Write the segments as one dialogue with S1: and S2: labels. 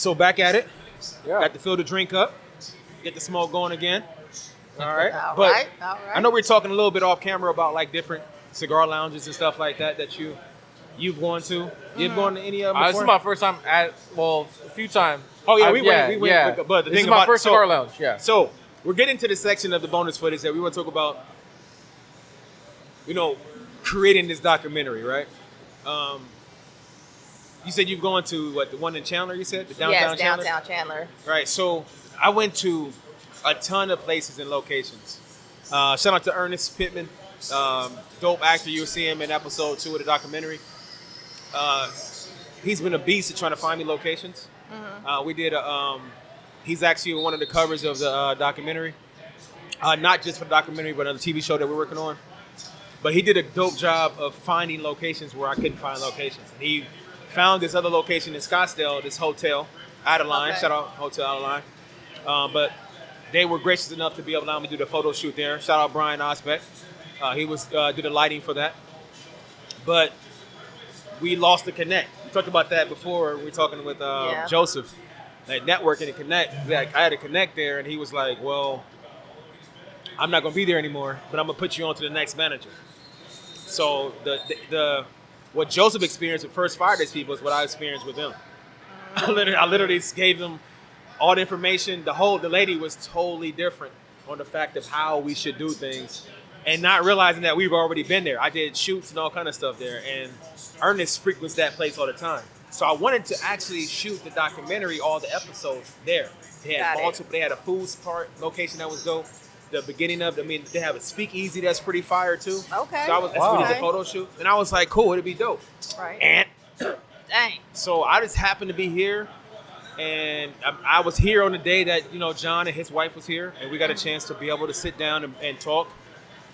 S1: So back at it.
S2: Yeah.
S1: Got to fill the drink up. Get the smoke going again. All right.
S3: All
S1: But
S3: right.
S1: I know we were talking a little bit off camera about like different cigar lounges and stuff like that you've gone to. You've gone to any of them
S2: This
S1: before?
S2: is my first time a few times.
S1: Oh yeah, we went. But the
S2: this
S1: thing
S2: is my
S1: about
S2: first cigar lounge. Yeah.
S1: So we're getting to the section of the bonus footage that we want to talk about. Creating this documentary, right? You said you've gone to the one in Chandler. You said the downtown Chandler.
S3: Downtown Chandler.
S1: Right. So I went to a ton of places and locations. Shout out to Ernest Pittman, dope actor. You'll see him in episode 2 of the documentary. He's been a beast at trying to find me locations. Mm-hmm. We did he's actually one of the covers of the documentary. Not just for the documentary, but on the TV show that we're working on. But he did a dope job of finding locations where I couldn't find locations. And he found this other location in Scottsdale, this hotel, Adeline.
S3: Okay.
S1: Shout out Hotel Adeline. But they were gracious enough to be able to allow me to do the photo shoot there. Shout out Brian Osbeck. He did the lighting for that. But we lost the connect. We talked about that before. We were talking with Joseph. Like networking and connect. I had a connect there, and he was like, well, I'm not going to be there anymore, but I'm going to put you on to the next manager. So the what Joseph experienced with First Fire Days people is what I experienced with them. I literally gave them all the information. The lady was totally different on the fact of how we should do things, and not realizing that we've already been there. I did shoots and all kind of stuff there, and Ernest frequents that place all the time. So I wanted to actually shoot the documentary, all the episodes there. They had a foods part location that was dope. The beginning of, they have a speakeasy that's pretty fire too.
S3: Okay.
S1: So that's when we did the photo shoot, and I was like, cool, it'd be dope.
S3: Right.
S1: And
S3: Dang.
S1: so I just happened to be here, and I was here on the day that John and his wife was here, and we got a chance to be able to sit down and talk.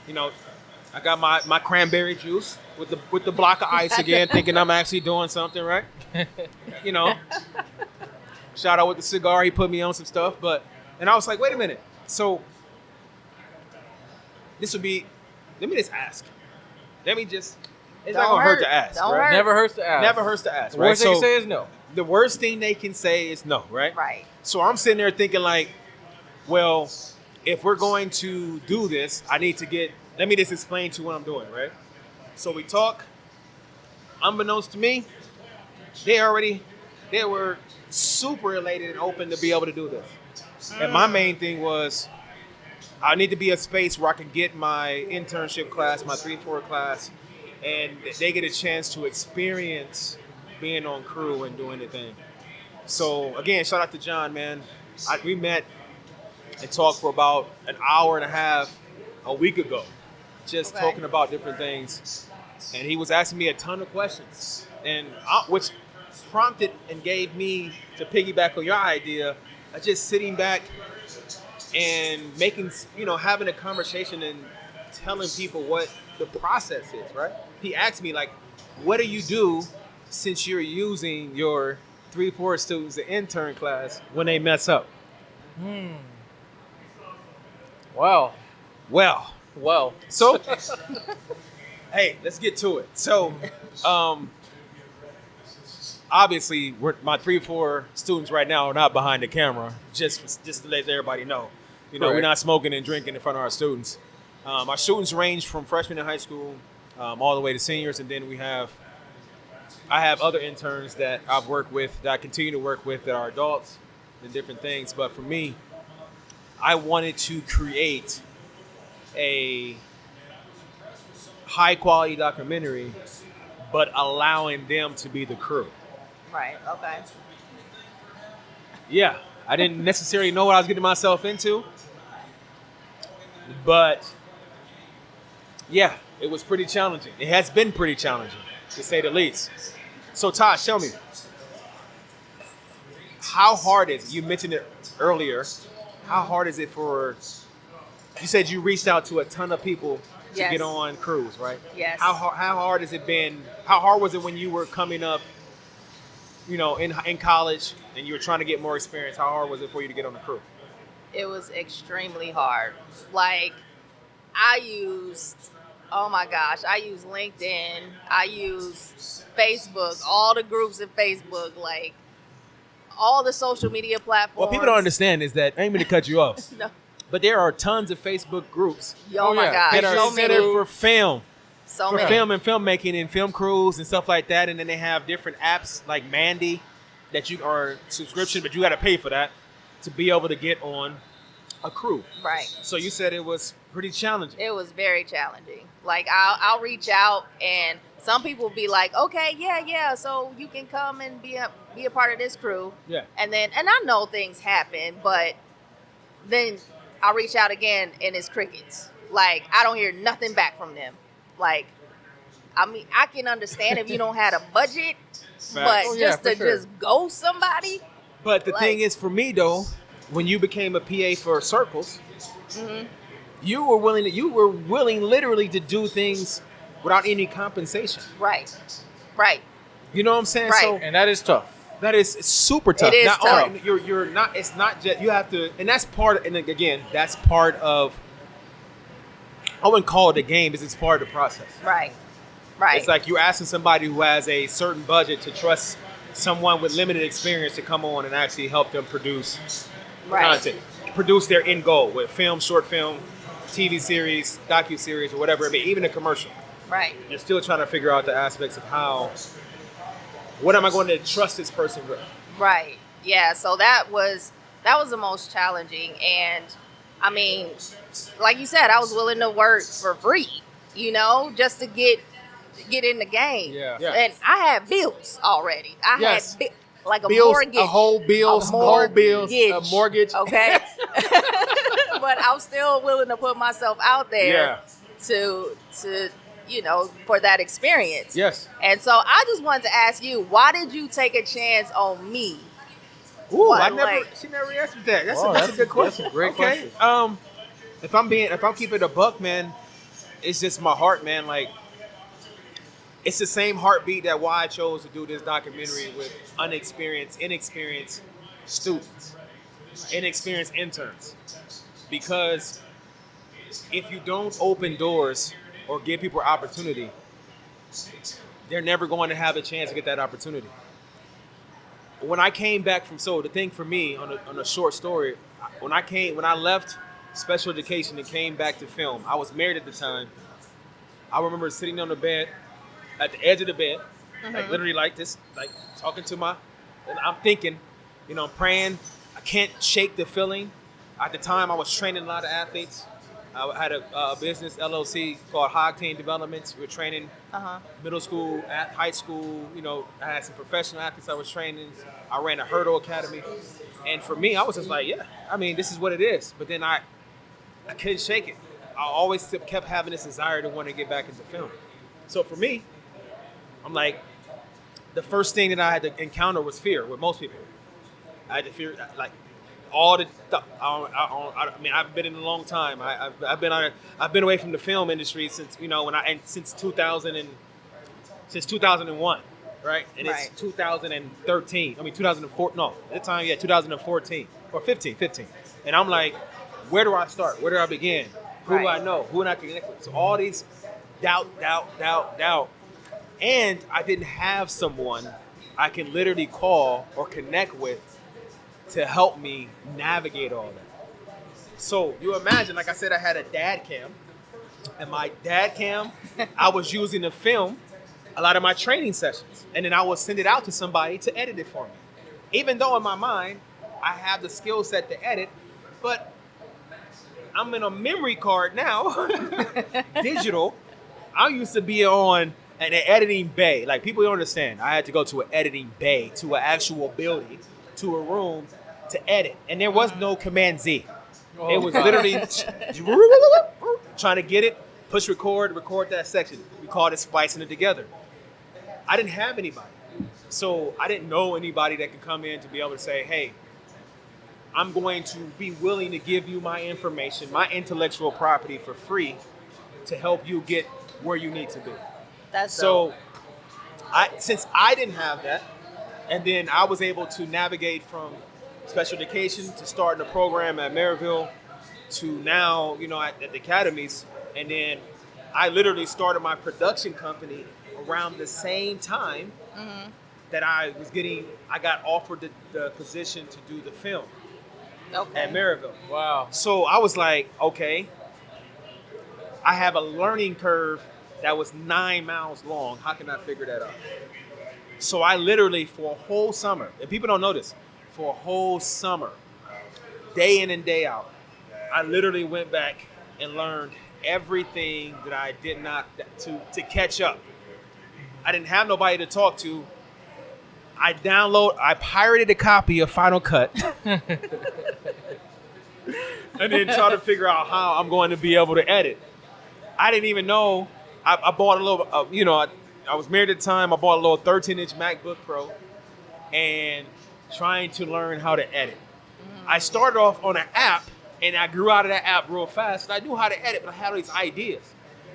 S1: I got my cranberry juice with the block of ice again, thinking I'm actually doing something right. Shout out with the cigar, he put me on some stuff, and I was like, wait a minute, so. Let me just ask. It's not going to hurt to ask, right?
S2: Never hurts to ask.
S1: Never hurts to ask,
S2: The
S1: right?
S2: worst they can say is no.
S1: The worst thing they can say is no, right?
S3: Right.
S1: So I'm sitting there thinking like, well, if we're going to do this, let me just explain to you what I'm doing, right? So we talk. Unbeknownst to me, they were super elated and open to be able to do this. And my main thing was, I need to be a space where I can get my internship class, my 3-4 class, and they get a chance to experience being on crew and doing the thing. So again, shout out to John, man. We met and talked for about an hour and a half a week ago, just talking about different things. And he was asking me a ton of questions, and which prompted and gave me, to piggyback on your idea, of just sitting back and having a conversation and telling people what the process is, right? He asked me, like, what do you do since you're using your 3-4 students, the intern class, when they mess up?
S2: Well.
S1: So, hey, let's get to it. So, obviously, my 3-4 students right now are not behind the camera, just to let everybody know. We're not smoking and drinking in front of our students. Our students range from freshmen in high school all the way to seniors, and then I have other interns that I've worked with, that I continue to work with, that are adults and different things. But for me, I wanted to create a high-quality documentary, but allowing them to be the crew.
S3: Right, okay.
S1: Yeah, I didn't necessarily know what I was getting myself into, but yeah, it was pretty challenging. It has been pretty challenging, to say the least. So Tosh, tell me, how hard is it? You mentioned it earlier. How hard is it you said you reached out to a ton of people to get on crews, right?
S3: Yes.
S1: How hard has it been? How hard was it when you were coming up, in college, and you were trying to get more experience? How hard was it for you to get on the crew?
S3: It was extremely hard. Like, I used LinkedIn, I used Facebook, all the groups in Facebook, like all the social media platforms.
S1: What people don't understand is that I ain't mean to cut you off,
S3: No.
S1: but there are tons of Facebook groups
S3: Oh my
S2: yeah.
S3: God.
S1: that are
S3: So
S1: centered
S3: many.
S1: for film.
S3: So
S1: For
S3: many.
S1: film and filmmaking and film crews and stuff like that, and then they have different apps like Mandy that you are subscription, but you got to pay for that to be able to get on a crew.
S3: Right.
S1: So you said it was pretty challenging.
S3: It was very challenging. Like I'll reach out and some people be like, okay, yeah, so you can come and be a part of this crew.
S1: Yeah.
S3: And I know things happen, but then I'll reach out again and it's crickets. Like I don't hear nothing back from them. Like, I mean, I can understand if you don't have a budget, but
S2: Oh, yeah,
S3: just
S2: for
S3: to
S2: sure.
S3: just ghost somebody.
S1: But the
S3: Like-
S1: thing is, for me though, when you became a PA for Circles,
S3: Mm-hmm.
S1: you were willing literally to do things without any compensation.
S3: Right.
S1: You know what I'm saying?
S3: Right.
S1: So
S2: And that is tough.
S1: that is super tough.
S3: It is
S1: Not
S3: tough.
S1: only- you're not. It's not just you have to, and that's part. And again, that's part of. I wouldn't call it a game, because it's part of the process.
S3: Right.
S1: It's like you're asking somebody who has a certain budget to trust someone with limited experience to come on and actually help them produce content, produce their end goal with film, short film, TV series, docu-series, or whatever it may be, even a commercial.
S3: Right.
S1: You're still trying to figure out the aspects of what am I going to trust this person with?
S3: Right. Yeah. So that was the most challenging, and I mean, like you said, I was willing to work for free, just to get in the game.
S2: Yeah.
S1: Yeah.
S3: And I had bills already. I
S1: Yes.
S3: had like a
S1: Bills,
S3: mortgage,
S1: a whole bills, a mortgage.
S3: Okay. But I'm still willing to put myself out there to for that experience.
S1: Yes.
S3: And so I just wanted to ask you, why did you take a chance on me?
S1: Ooh,
S3: What,
S1: she never answered that. That's,
S2: Wow,
S1: that's a good question.
S2: that's a great
S1: Okay.
S2: question.
S1: If I'm keeping a buck, man, it's just my heart, man. Like, it's the same heartbeat that why I chose to do this documentary with inexperienced students, inexperienced interns. Because if you don't open doors or give people opportunity, they're never going to have a chance to get that opportunity. When I came back the thing for me on a short story, when I left special education and came back to film, I was married at the time. I remember sitting on the bed, at the edge of the bed, like literally like this, like talking to and I'm thinking, I'm praying. I can't shake the feeling. At the time, I was training a lot of athletes. I had a business LLC called Hog Team Developments. We were training middle school, high school. I had some professional athletes I was training. I ran a hurdle academy, and for me, I was just like, this is what it is. But then I couldn't shake it. I always kept having this desire to want to get back into film. So for me, I'm like, the first thing that I had to encounter was fear with most people. I had to fear, like, all the stuff. I've been in a long time. I've been away from the film industry since since 2001, right? And it's 2013. 2004. No, at the time, 2014 or 15. And I'm like, where do I start? Where do I begin? Who do I know? Who do I connect with? So all these doubt. And I didn't have someone I can literally call or connect with to help me navigate all that. So you imagine, like I said, I had a dad cam. And my dad cam, I was using to film a lot of my training sessions. And then I would send it out to somebody to edit it for me. Even though in my mind, I have the skill set to edit, but I'm in a memory card now, digital. I used to be on an editing bay. Like, people don't understand. I had to go to an editing bay, to an actual building, to a room to edit. And there was no Command Z. It was literally trying to get it, push record that section. We called it splicing it together. I didn't have anybody. So I didn't know anybody that could come in to be able to say, hey, I'm going to be willing to give you my information, my intellectual property for free to help you get where you need to be.
S3: That's
S1: So since I didn't have that, and then I was able to navigate from special education to starting a program at Maryville to now, at the academies. And then I literally started my production company around the same time that I got offered the position to do the film at
S3: Okay.
S1: Maryville.
S2: Wow.
S1: So I was like, okay, I have a learning curve that was 9 miles long. How can I figure that out? So I literally, for a whole summer, and people don't know this, for a whole summer, day in and day out, I literally went back and learned everything that I did not, to catch up. I didn't have nobody to talk to. I pirated a copy of Final Cut and then try to figure out how I'm going to be able to edit. I didn't even know. I bought a little, I was married at the time. I bought a little 13-inch MacBook Pro and trying to learn how to edit. I started off on an app and I grew out of that app real fast. I knew how to edit, but I had all these ideas.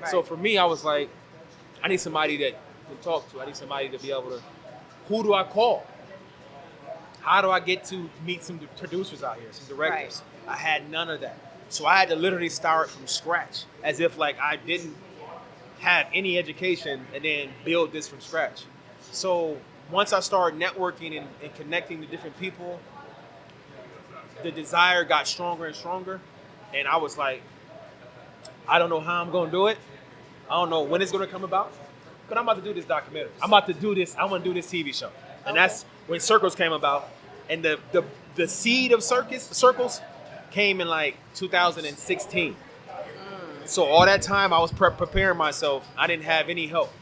S3: Right.
S1: So for me, I was like, I need somebody that can talk to. I need somebody to be able to, who do I call? How do I get to meet some producers out here, some directors? Right. I had none of that. So I had to literally start from scratch, as if like I didn't have any education and then build this from scratch. So once I started networking and connecting to different people, the desire got stronger and stronger. And I was like, I don't know how I'm going to do it. I don't know when it's going to come about, but I'm about to do this documentary. I'm about to do this. I want to do this TV show. And that's when Circles came about. And the seed of Circles came in like 2016. So all that time I was preparing myself. I didn't have any help.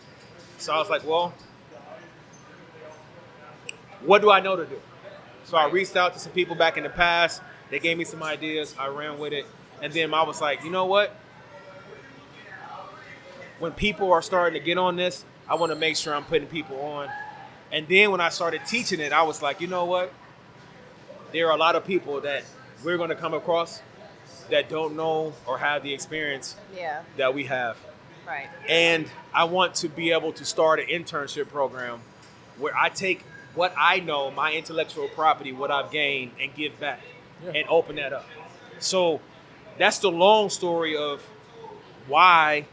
S1: So I was like, well, what do I know to do? So I reached out to some people back in the past. They gave me some ideas. I ran with it. And then I was like, you know what? When people are starting to get on this, I want to make sure I'm putting people on. And then when I started teaching it, I was like, you know what? There are a lot of people that we're going to come across that don't know or have the experience that we have.
S3: Right.
S1: And I want to be able to start an internship program where I take what I know, my intellectual property, what I've gained, and give back and open that up. So that's the long story of why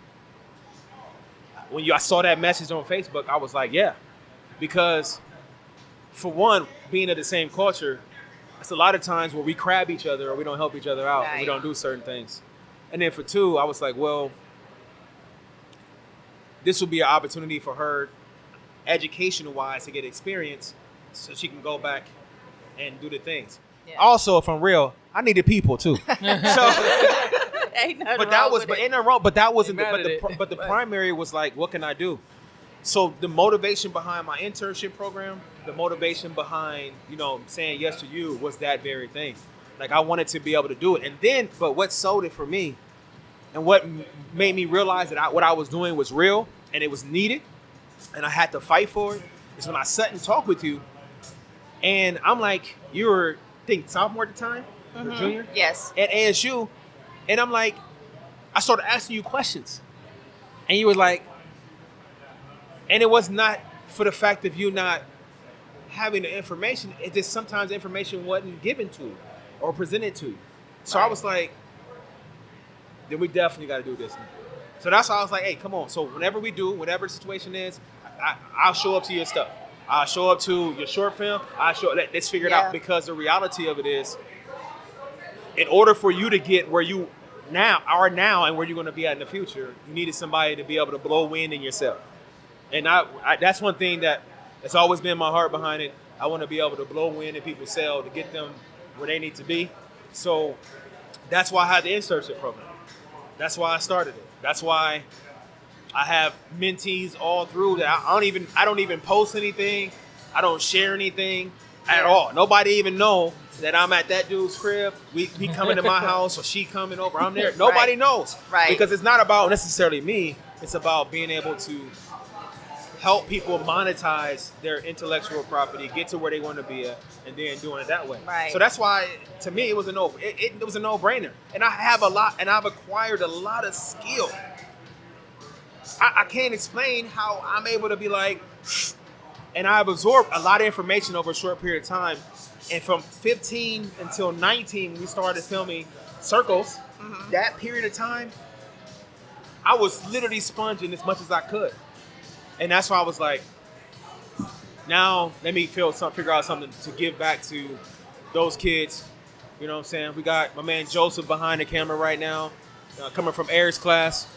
S1: when I saw that message on Facebook, I was like, yeah. Because for one, being of the same culture, it's a lot of times where we crab each other or we don't help each other out. Right. We don't do certain things. And then for two, I was like, well, this will be an opportunity for her educational-wise to get experience so she can go back and do the things. Yeah. Also, if I'm real, I needed people too. So,
S3: ain't nothing wrong
S1: but that wasn't the primary was like, what can I do? So the motivation behind my internship program, the motivation behind, saying yes to you was that very thing. Like I wanted to be able to do it. And then, but what sold it for me and what made me realize that what I was doing was real and it was needed and I had to fight for it is when I sat and talked with you and I'm like, you were, sophomore at the time? Or junior?
S3: Yes.
S1: At ASU. And I'm like, I started asking you questions. And you were like, and it was not for the fact of you not having the information. It just sometimes information wasn't given to you or presented to you. So I was like, then we definitely got to do this now. So that's why I was like, hey, come on. So whenever we do, whatever the situation is, I'll show up to your stuff. I'll show up to your short film. Let's figure it out. Because the reality of it is, in order for you to get where you are now and where you're going to be at in the future, you needed somebody to be able to blow wind in yourself. And that's one thing that's always been my heart behind it. I want to be able to blow wind in people's sail to get them where they need to be. So that's why I had the internship program. That's why I started it. That's why I have mentees all through that. I don't even post anything. I don't share anything at all. Nobody even know that I'm at that dude's crib. We coming to my house or she coming over. I'm there. Nobody knows.
S3: Right.
S1: Because it's not about necessarily me. It's about being able to help people monetize their intellectual property, get to where they want to be at, and then doing it that way.
S3: Right.
S1: So that's why, to me, it was a no-brainer. And I have I've acquired a lot of skill. I can't explain how I'm able to be like, and I've absorbed a lot of information over a short period of time. And from 15 until 19, when we started filming Circles, that period of time, I was literally sponging as much as I could. And that's why I was like, Now let me figure out something to give back to those kids. You know what I'm saying? We got my man Joseph behind the camera right now, coming from Air's class.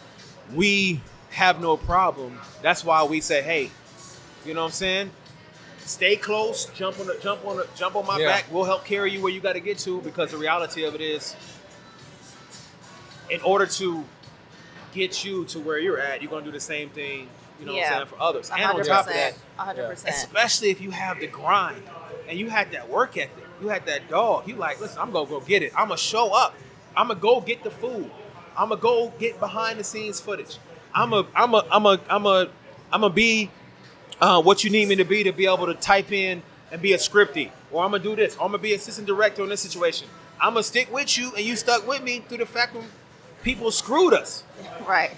S1: We have no problem. That's why we say, hey, you know what I'm saying? Stay close, jump on my back. We'll help carry you where you got to get to, because the reality of it is, in order to get you to where you're at, you're gonna do the same thing, you know what I'm saying, for others.
S3: 100%,
S1: And on top of that,
S3: 100%.
S1: especially if you have the grind and you had that work ethic, you had that dog. You like, listen, I'm gonna go get it. I'm gonna show up. I'm gonna go get the food. I'm gonna go get behind the scenes footage. I'm gonna be what you need me to be able to type in and be a scripty, or I'm gonna do this. Or I'm gonna be assistant director in this situation. I'm gonna stick with you, and you stuck with me through the fact that people screwed us.
S3: Right.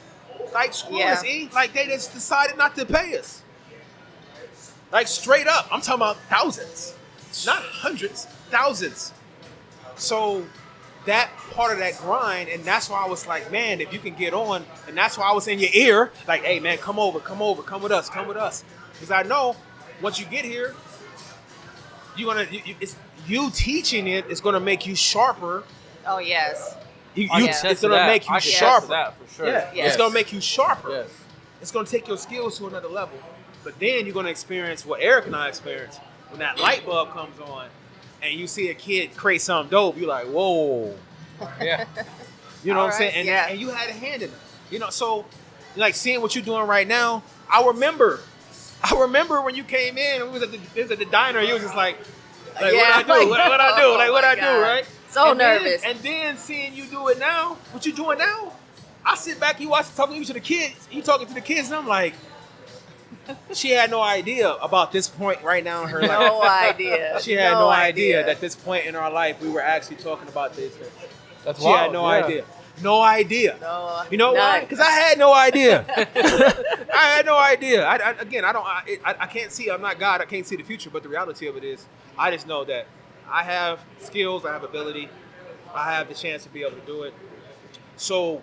S1: Like, screw us, E. Like, they just decided not to pay us. Like, straight up. I'm talking about thousands. Not hundreds, thousands. So that part of that grind, and that's why I was like, man, if you can get on, and that's why I was in your ear, like, hey, man, come over, come with us. Because I know once you get here, it's you teaching it is going to make you sharper.
S3: Oh, yes.
S1: It's going to make you sharper.
S2: That for sure.
S1: Yeah,
S3: yes.
S1: It's going to make you sharper.
S2: Yes.
S1: It's going to take your skills to another level. But then you're going to experience what Eric and I experienced. When that light bulb comes on and you see a kid create something dope, you're like, whoa.
S2: Yeah.
S1: You know what I'm saying? And you had a hand in it. You know, so like seeing what you're doing right now, I remember when you came in and we was at the diner, you was just like what I do, what I do, right?
S3: So nervous.
S1: And then seeing you do it now, what you doing now, I sit back, you talking to the kids, and I'm like, she had no idea about this point right now in her life.
S3: No idea.
S1: She had no idea that at this point in our life we were actually talking about this.
S2: That's
S1: she had no idea. No idea.
S3: No,
S1: you know why? Because I had no idea. I had no idea. I can't see. I'm not God. I can't see the future. But the reality of it is, I just know that I have skills. I have ability. I have the chance to be able to do it. So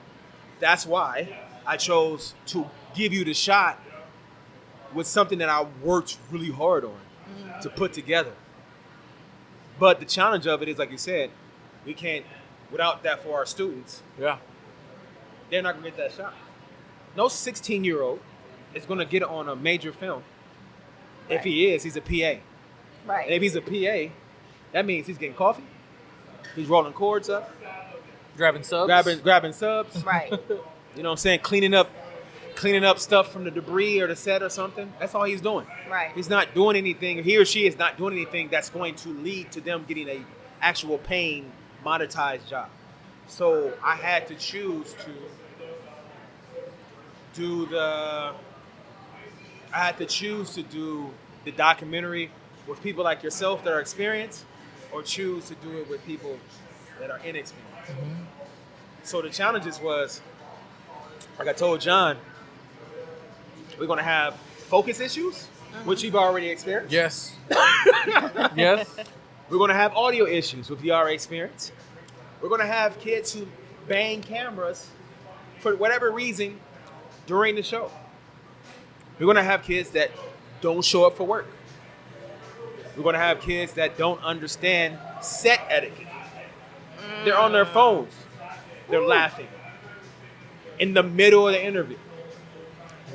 S1: that's why I chose to give you the shot with something that I worked really hard on to put together. But the challenge of it is, like you said, we can't, without that for our students, they're not going to get that shot. No 16-year-old is going to get it on a major film. Right. If he is, he's a PA.
S3: Right.
S1: And if he's a PA, that means he's getting coffee, he's rolling cords up,
S2: grabbing subs.
S1: Grabbing subs.
S3: Right.
S1: You know what I'm saying? Cleaning up stuff from the debris or the set or something. That's all he's doing.
S3: Right.
S1: He's not doing anything. He or she is not doing anything that's going to lead to them getting a actual paying, monetized job. So I had to choose to do the documentary with people like yourself that are experienced, or choose to do it with people that are inexperienced. Mm-hmm. So the challenges was, like I told John, we're going to have focus issues, which you've already experienced.
S2: Yes. Yes.
S1: We're going to have audio issues, which you already experienced. We're going to have kids who bang cameras for whatever reason during the show. We're going to have kids that don't show up for work. We're going to have kids that don't understand set etiquette. They're on their phones. They're laughing in the middle of the interview.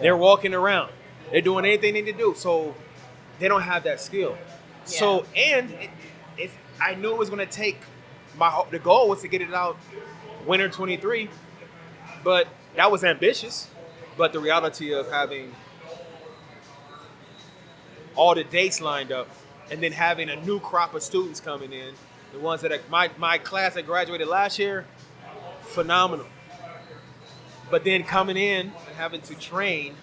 S1: They're walking around. They're doing anything they need to do. So they don't have that skill. Yeah. So, and I knew it was going to take, the goal was to get it out winter 23, but that was ambitious. But the reality of having all the dates lined up and then having a new crop of students coming in, the ones that my class that graduated last year, phenomenal. But then coming in and having to train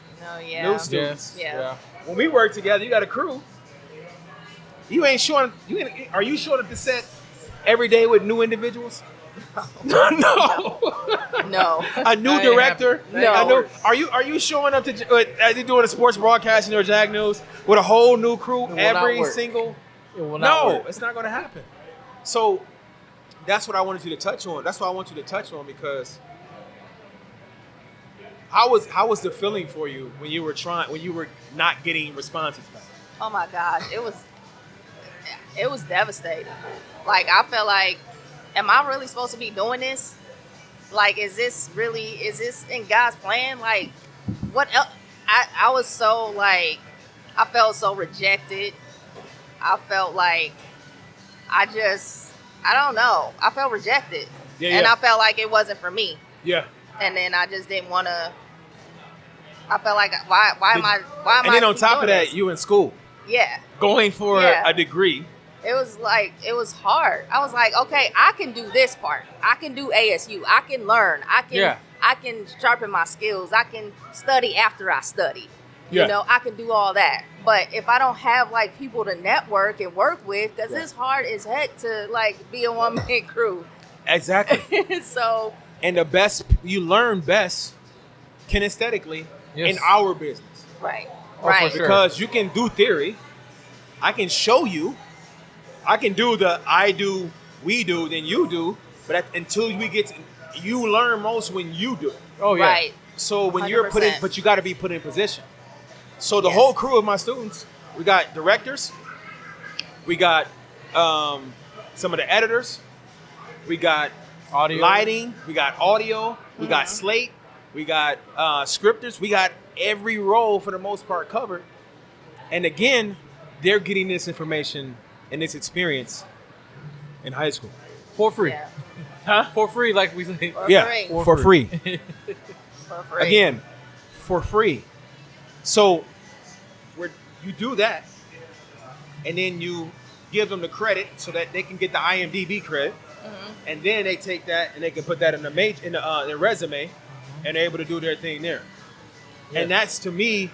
S1: new students.
S3: Yes. Yeah.
S1: When we work together, you got a crew. Are you showing up to set every day with new individuals? No. A new director?
S3: No.
S1: Are you showing up to as you're doing a sports broadcasting or Jag News with a whole new crew every single?
S2: It will not work.
S1: It's not going to happen. So that's what I wanted you to touch on. That's what I want you to touch on, because how was the feeling for you when you were not getting responses back?
S3: Oh my gosh, it was devastating. Like I felt like, am I really supposed to be doing this? Like, is this in God's plan? Like, what else? I was so like, I felt so rejected. I felt like, I don't know. I felt rejected. And I felt like it wasn't for me.
S1: Yeah.
S3: And then I just didn't want to, I felt like, why am I
S1: And then on top of that,
S3: this?
S1: you in school.
S3: Yeah.
S1: Going for a degree.
S3: It was hard. I was like, okay, I can do this part. I can do ASU. I can learn. I can sharpen my skills. I can study after I study.
S1: Yeah.
S3: You know, I can do all that. But if I don't have like people to network and work with, because it's hard as heck to like be a one-man crew.
S1: Exactly.
S3: So.
S1: And you learn best kinesthetically in our business.
S3: Right.
S2: Oh,
S3: Right.
S2: for sure.
S1: Because you can do theory. I can show you. I can do the I do, we do, then you do. But until we get to, you learn most when you do it.
S2: Oh yeah.
S3: Right.
S1: So when you're put in,
S3: 100%.
S1: but you got to be put in position. So the whole crew of my students, we got directors, we got some of the editors, we got
S2: Audio.
S1: lighting, we got audio, we got slate, we got scripters, we got every role for the most part covered. And again, they're getting this information and this experience in high school.
S2: For free.
S3: Yeah.
S1: Huh?
S2: For free, like we say.
S3: For
S1: Yeah,
S3: free.
S1: for free.
S3: For free.
S1: Again, for free. So you do that, and then you give them the credit so that they can get the IMDb credit, and then they take that and they can put that in their resume, and they're able to do their thing there.
S2: Yes.
S1: And that's to me,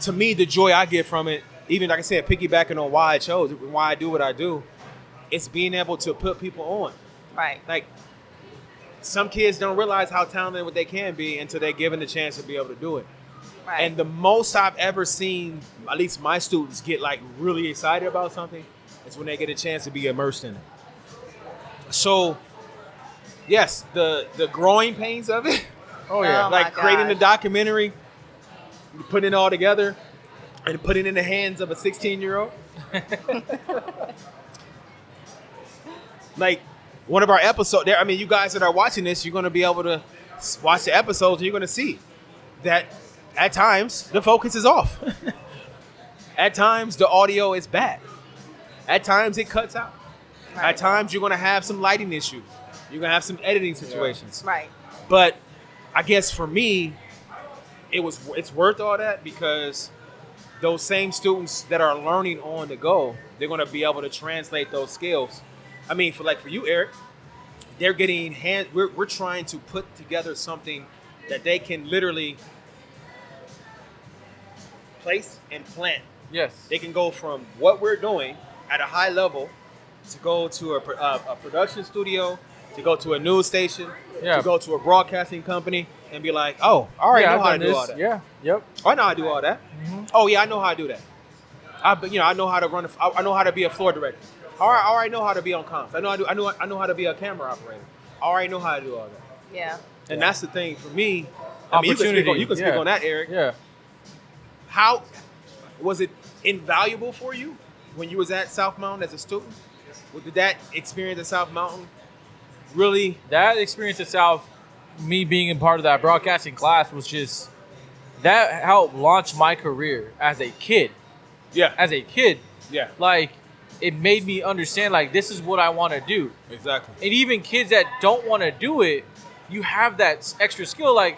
S1: the joy I get from it. Even like I said, piggybacking on why I chose it, why I do what I do, it's being able to put people on.
S3: Right.
S1: Like, some kids don't realize how talented what they can be until they're given the chance to be able to do it.
S3: Right.
S1: And the most I've ever seen, at least my students, get like really excited about something is when they get a chance to be immersed in it. So, yes, the growing pains of it,
S2: Oh yeah.
S3: Oh, my
S1: like creating the
S3: gosh.
S1: documentary, putting it all together, and putting it in the hands of a 16-year-old. Like, one of our episodes there, I mean, you guys that are watching this, you're going to be able to watch the episodes and you're going to see that at times the focus is off. At times the audio is bad. At times it cuts out.
S3: Right.
S1: At times you're going to have some lighting issues. You're going to have some editing situations.
S3: Right.
S1: But I guess for me, it's worth all that because those same students that are learning on the go, they're going to be able to translate those skills. I mean, for you, Eric, they're getting we're trying to put together something that they can literally place and plant.
S2: Yes.
S1: They can go from what we're doing at a high level to go to a production studio, to go to a news station, to go to a broadcasting company and be like, oh, I already know how to do all that.
S2: Yeah. Yep.
S1: Oh, I know how to do all that.
S2: Mm-hmm.
S1: Oh yeah, I know how to do that. I know how to run. I know how to be a floor director. I already know how to be on comms. I know how to be a camera operator. I already know how to do all that.
S3: Yeah.
S1: And that's the thing for me. I mean,
S2: Opportunity.
S1: you can speak on that, Eric.
S2: Yeah.
S1: How was it invaluable for you when you was at South Mountain as a student? Did that experience at South Mountain really?
S2: That experience itself, me being a part of that broadcasting class, was just that helped launch my career as a kid.
S1: Yeah.
S2: As a kid,
S1: Yeah.
S2: like it made me understand like this is what I want to do.
S1: Exactly.
S2: And even kids that don't want to do it, you have that extra skill like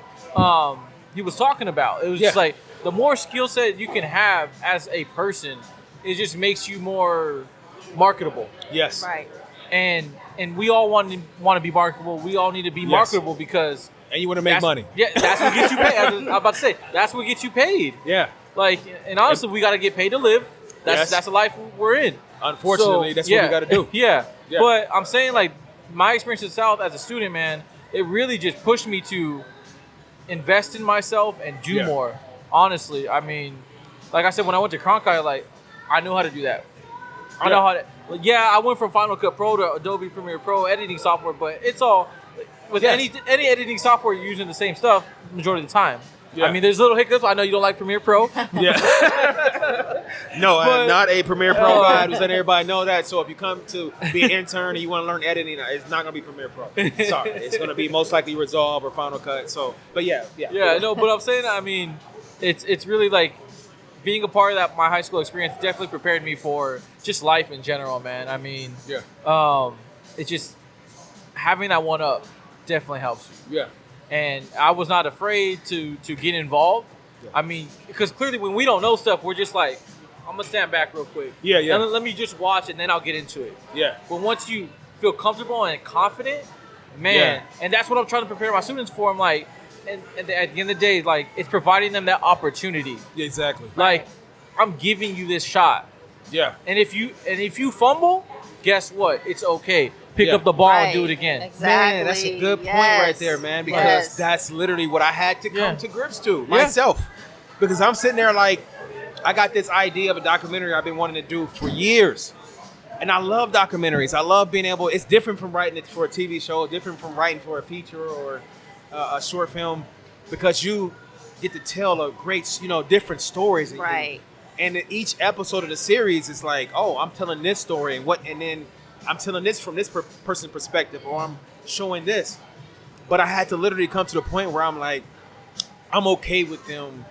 S2: he was talking about. It was just like the more skill set you can have as a person, it just makes you more marketable.
S1: Yes.
S3: Right.
S2: And we all want to be marketable. We all need to be marketable because
S1: And you want to make money.
S2: Yeah, that's what gets you paid. I was about to say that's what gets you paid.
S1: Yeah.
S2: Like, and honestly, we got to get paid to live. That's the life we're in.
S1: Unfortunately, that's what we got to do.
S2: Yeah.
S1: Yeah.
S2: But I'm saying, like, my experience at South as a student, man, it really just pushed me to invest in myself and do more. Honestly, I mean, like I said, when I went to Cronkite, like, I know how to do that. I know how to. I went from Final Cut Pro to Adobe Premiere Pro editing software, but it's all with any editing software, you're using the same stuff majority of the time.
S1: Yeah.
S2: I mean, there's little hiccups. I know you don't like Premiere Pro.
S1: Yeah. No, I'm
S2: But-
S1: not a Premiere Pro guy. I'm just letting everybody know that. So if you come to be an intern and you want to learn editing, it's not going to be Premiere Pro. Sorry. It's going to be most likely Resolve or Final Cut. So, but yeah.
S2: Yeah, no, but I'm saying, I mean, it's really like being a part of that my high school experience definitely prepared me for just life in general, man. I mean, it's just having that one up definitely helps you.
S1: Yeah.
S2: And I was not afraid to get involved.
S1: Yeah.
S2: I mean, because clearly when we don't know stuff, we're just like, I'm gonna stand back real quick.
S1: Yeah.
S2: And let me just watch and then I'll get into it.
S1: Yeah.
S2: But once you feel comfortable and confident, man, and that's what I'm trying to prepare my students for. I'm like, and at the end of the day, like, it's providing them that opportunity.
S1: Yeah, exactly.
S2: Like, I'm giving you this shot.
S1: Yeah.
S2: And if you fumble, guess what? It's okay. Pick up the ball and do it again.
S3: Exactly.
S1: Man, that's a good point right there, man, because that's literally what I had to come to grips to myself. Because I'm sitting there like, I got this idea of a documentary I've been wanting to do for years. And I love documentaries. I love being able, it's different from writing it for a TV show, different from writing for a feature or a short film, because you get to tell a great, different stories.
S3: Right.
S1: And in each episode of the series is like, oh, I'm telling this story and then I'm telling this from this person's perspective, or I'm showing this. But I had to literally come to the point where I'm like, I'm okay with them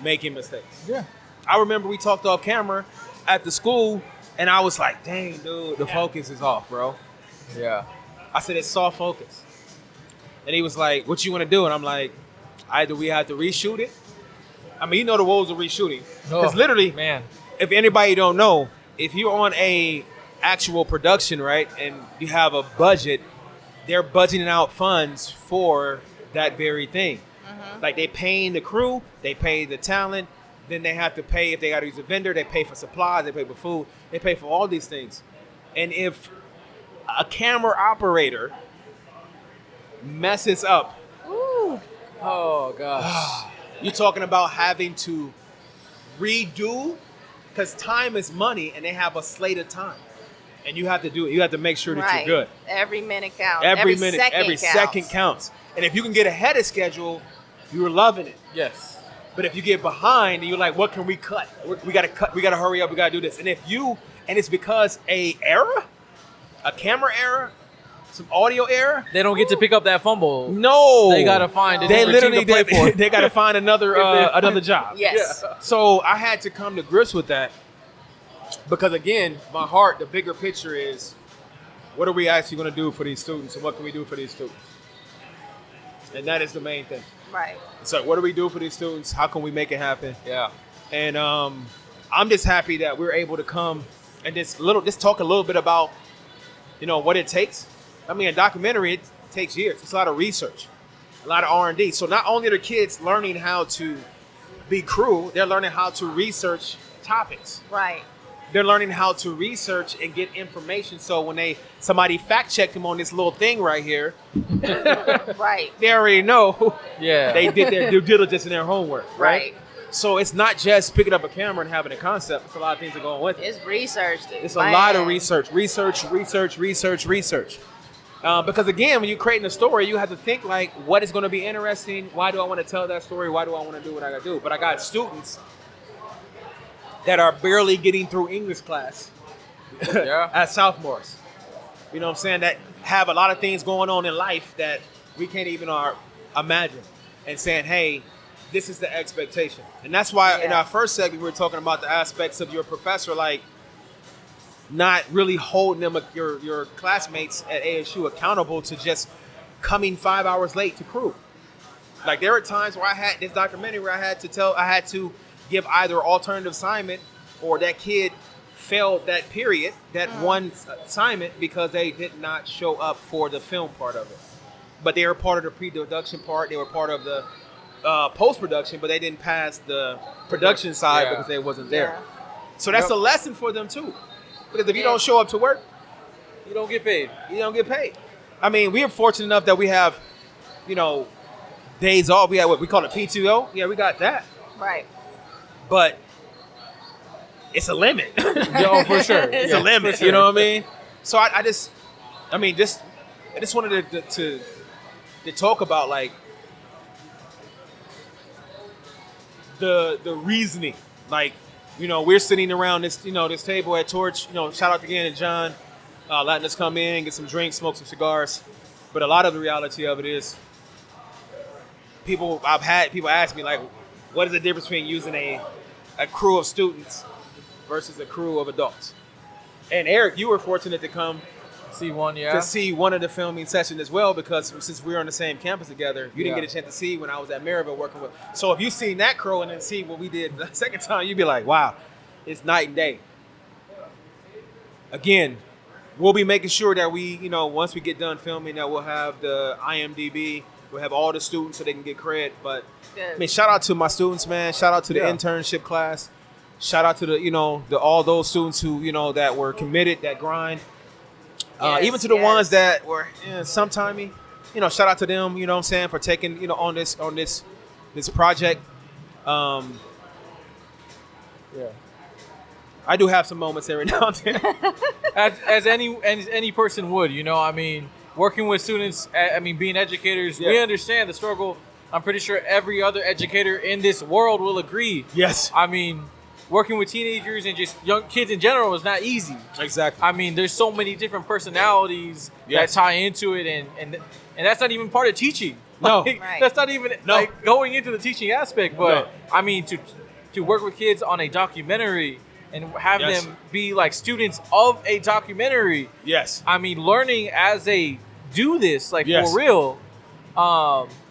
S1: making mistakes.
S2: Yeah.
S1: I remember we talked off camera at the school, and I was like, dang, dude, the focus is off, bro.
S2: Yeah.
S1: I said, it's soft focus. And he was like, what you want to do? And I'm like, either we have to reshoot it. I mean, the woes of reshooting. Because literally,
S2: man,
S1: if anybody don't know, if you're on a actual production, right, and you have a budget, they're budgeting out funds for that very thing. Like, they paying the crew, they pay the talent, then they have to pay, if they got to use a vendor, they pay for supplies, they pay for food, they pay for all these things. And if a camera operator messes up,
S2: oh gosh,
S1: you're talking about having to redo, because time is money, and they have a slate of time. And you have to do it. You have to make sure that you're good.
S3: Every minute counts.
S1: Every minute, every second counts. And if you can get ahead of schedule, you're loving it.
S2: yes.
S1: But if you get behind and you're like, what can we cut? We got to cut. We got to hurry up. We got to do this. And it's because a camera error, some audio error.
S2: They don't get to pick up that fumble.
S1: No.
S2: They gotta find a
S1: They
S2: different
S1: literally,
S2: team to play for.
S1: they got to find another job.
S3: Yes.
S1: So I had to come to grips with that. Because again, my heart, the bigger picture is, what are we actually going to do for these students, and what can we do for these students? And that is the main thing.
S3: Right.
S1: So what do we do for these students? How can we make it happen?
S2: Yeah.
S1: And I'm just happy that we're able to come and just talk a little bit about, what it takes. I mean, a documentary, it takes years. It's a lot of research, a lot of R&D. So not only are the kids learning how to be crew, they're learning how to research topics.
S3: Right.
S1: They're learning how to research and get information. So when somebody fact check them on this little thing right here,
S3: Right.
S1: they already know they did their due diligence and their homework, right? So it's not just picking up a camera and having a concept. It's a lot of things that go on with it.
S3: It's researched.
S1: It's a lot of research. Because again, when you're creating a story, you have to think like, what is going to be interesting? Why do I want to tell that story? Why do I want to do what I got to do? But I got students that are barely getting through English class as sophomores. You know what I'm saying? That have a lot of things going on in life that we can't even imagine. And saying, hey, this is the expectation. And that's why in our first segment, we were talking about the aspects of your professor, like not really holding them, your classmates at ASU accountable to just coming 5 hours late to crew. Like, there were times where I had this documentary where I had to give either alternative assignment, or that kid failed that period, that one assignment, because they did not show up for the film part of it. But they were part of the pre-production part. They were part of the post-production, but they didn't pass the production side because they wasn't there. So that's a lesson for them too. Because if you don't show up to work,
S2: you don't get paid.
S1: You don't get paid. I mean, we are fortunate enough that we have, days off. We have what we call it PTO. Yeah, we got that.
S3: Right.
S1: But it's a limit.
S2: No, for sure.
S1: It's a limit. Sure. You know what I mean? So I just wanted to talk about like the reasoning, like we're sitting around this, this table at Torch. Shout out again to John, letting us come in, get some drinks, smoke some cigars. But a lot of the reality of it is, I've had people ask me, like, what is the difference between using a crew of students versus a crew of adults? And Eric, you were fortunate to come
S2: See one, yeah.
S1: to see one of the filming sessions as well, because since we were on the same campus together, you didn't get a chance to see when I was at Maryville working with. So if you seen that crew and then see what we did the second time, you'd be like, wow, it's night and day. Again, we'll be making sure that we, once we get done filming, that we'll have the IMDb, we'll have all the students so they can get credit. But I mean, shout out to my students, man. Shout out to the internship class. Shout out to the all those students who that were committed, that grind. Even to the ones that were sometimey, shout out to them, what I'm saying, for taking, on this project. I do have some moments every now and then.
S2: as any person would, I mean, working with students, being educators, we understand the struggle. I'm pretty sure every other educator in this world will agree.
S1: Yes.
S2: I mean, working with teenagers and just young kids in general is not easy.
S1: Exactly.
S2: I mean, there's so many different personalities that tie into it, and that's not even part of teaching.
S1: No,
S2: That's not even like going into the teaching aspect. But I mean, to work with kids on a documentary and have them be like students of a documentary.
S1: Yes.
S2: I mean, learning as they do this, for real,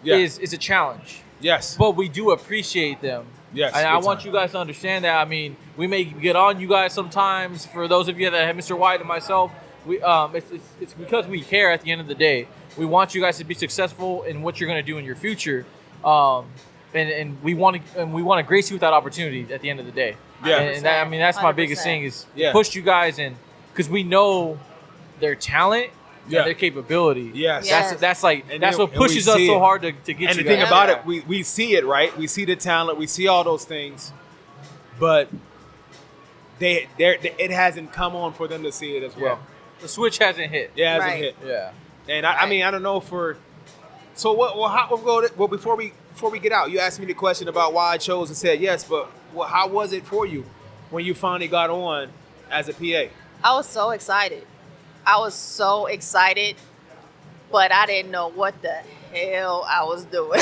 S2: is a challenge.
S1: Yes.
S2: But we do appreciate them.
S1: Yes,
S2: and I want you guys to understand that. I mean, we may get on you guys sometimes. For those of you that have Mr. White and myself, we it's because we care. At the end of the day, we want you guys to be successful in what you're going to do in your future, and we want to grace you with that opportunity at the end of the day.
S1: Yeah,
S2: and that, that's my
S3: 100%.
S2: biggest thing is push you guys in, because we know their talent. And their capability.
S1: Yes.
S2: That's what pushes us so hard to get you guys.
S1: And the thing about it, we see it, right? We see the talent, we see all those things, but it hasn't come on for them to see it as well.
S2: The switch hasn't hit.
S1: Yeah, it hasn't hit.
S2: Yeah.
S1: And I mean, I don't know so what? Well, before we get out, you asked me the question about why I chose and said yes, but how was it for you when you finally got on as a PA?
S3: I was so excited. But I didn't know what the hell I was doing.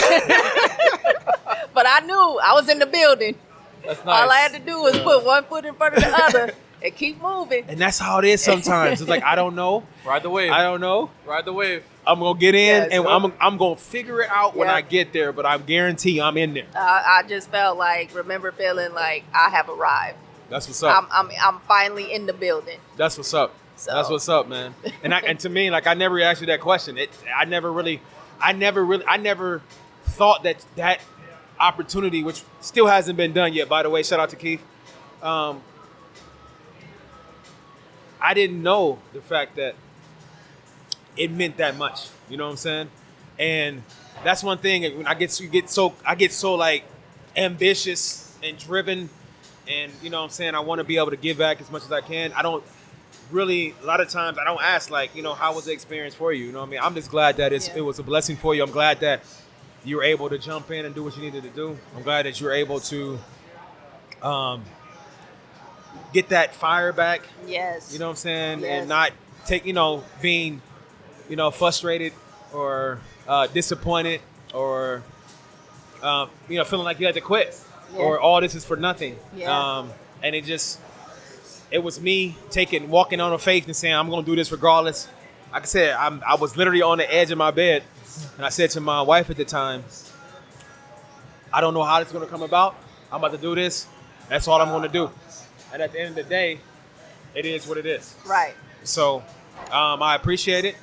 S3: But I knew I was in the building.
S2: That's nice.
S3: All I had to do was put one foot in front of the other and keep moving.
S1: And that's how it is sometimes. It's like, I don't know.
S2: Ride the wave.
S1: I don't know.
S2: Ride the wave.
S1: I'm going to get in and I'm going to figure it out when I get there, but I guarantee I'm in there.
S3: I just remember feeling like I have arrived.
S1: That's what's up.
S3: I'm finally in the building.
S1: That's what's up.
S3: So.
S1: That's what's up, man. And to me, I never asked you that question. I never thought that opportunity, which still hasn't been done yet, by the way, shout out to Keith. I didn't know the fact that it meant that much. You know what I'm saying? And that's one thing. When I get so like ambitious and driven, and you know what I'm saying, I want to be able to give back as much as I can. I don't really, a lot of times I don't ask how was the experience for you? You know what I mean? I'm just glad that it was a blessing for you. I'm glad that you were able to jump in and do what you needed to do. I'm glad that you were able to get that fire back.
S3: Yes.
S1: You know what I'm saying?
S3: Yes.
S1: And not take, being, frustrated or disappointed or, feeling like you had to quit or all this is for nothing.
S3: Yeah.
S1: And it was me walking on a faith and saying, I'm going to do this regardless. Like I said, I was literally on the edge of my bed. And I said to my wife at the time, I don't know how this is going to come about. I'm about to do this. That's all I'm going to do. And at the end of the day, it is what it is.
S3: Right.
S1: So I appreciate it.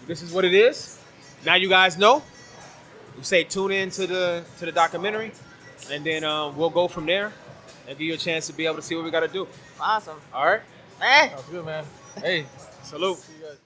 S1: This is what it is. Now you guys know. You say tune in to the documentary. And then we'll go from there and give you a chance to be able to see what we got to do.
S3: Awesome.
S1: All right?
S3: Eh.
S2: Sounds good, man. Hey,
S1: Salute.
S2: see you guys.